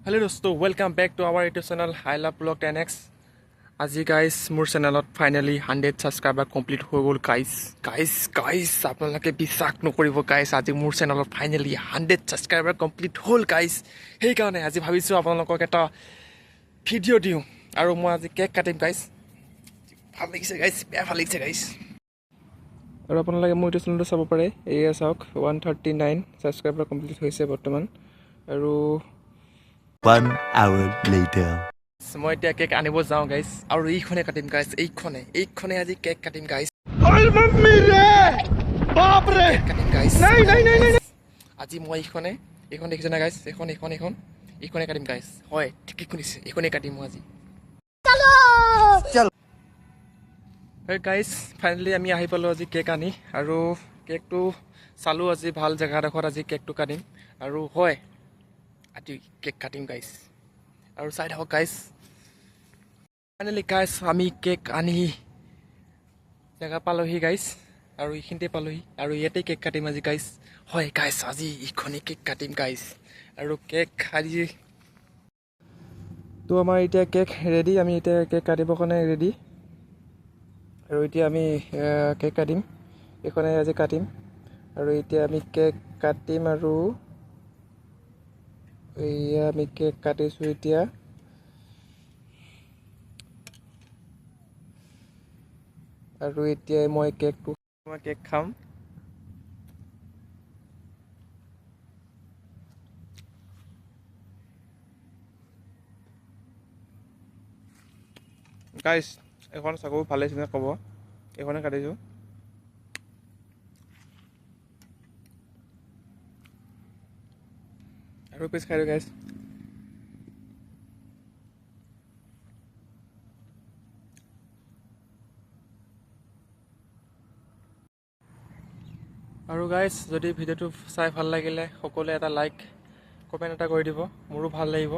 Hello dosto, welcome back to our YouTube channel I Love Vlog 10x. আজি guys মোৰ চেনেলত finally 100 subscriber complete হৈ গ'ল guys আপোনালোকে বিশ্বাস নকৰিব guys আজি মোৰ চেনেলত ফাইনালি 100 সাবস্ক্ৰাইবাৰ কমপ্লিট হ'ল guys সেইকাৰণে আজি ভাবিছোঁ আপোনালোকক এটা ভিডিঅ' দিওঁ আৰু মই আজি কেক কাটিম guys ভাল লাগিছে guys বেয়া ভাল লাগিছে guys আৰু আপোনালোকে মোৰ ইউটিউব চেনেলটো চাব পাৰে এয়া চাওক 139 সাবস্ক্ৰাইবাৰ কমপ্লিট হৈছে বৰ্তমান আৰু 1 hour later. মই এতিয়া কেক আনিব যাওঁ গাইজ আৰু এইখনে কাটিম গাইজ এইখনে আজি কেক কাটিম গাইজ কাটিম গাইজ আজি মই এইখন দেখিছে না গাইজ এইখনে কাটিম গাইজ হয় ঠিকেই শুনিছে এইখনে কাটিম মই আজি গাইজ ফাইনেলি আমি আহি পালোঁ আজি কেক আনি আৰু কেকটো চালোঁ আজি ভাল জেগাডোখৰত আজি কেকটো কাটিম আৰু হয় আজি কেক কাটিম গাইজ আৰু চাই থাকক গাইজ ফাইনেলি গাইজ আমি কেক আনি জেগা পালোহি গাইজ আৰু এইখিনিতে পালোহি আৰু ইয়াতে কেক কাটিম আজি গাইজ হয় গাইজ আজি এইখনে কেক কাটিম গাইজ আৰু কেক আজি তো আমাৰ এতিয়া কেক ৰেডি আমি এতিয়া কেক কাটিবৰ কাৰণে ৰেডি আৰু এতিয়া আমি কেক কাটিম এইখনে আজি কাটিম আৰু এতিয়া আমি কেক কাটিম আৰু এয়া আমি কেক কাটিছোঁ এতিয়া আৰু এতিয়া মই কেক খাম গাইজ এখন চাকু ভালে চিনে ক'ব এইখনে কাটিছোঁ আৰু পিছ খাই দিওঁ গাইজ আৰু গাইজ যদি ভিডিঅ'টো চাই ভাল লাগিলে সকলোৱে এটা লাইক কমেণ্ট এটা কৰি দিব মোৰো ভাল লাগিব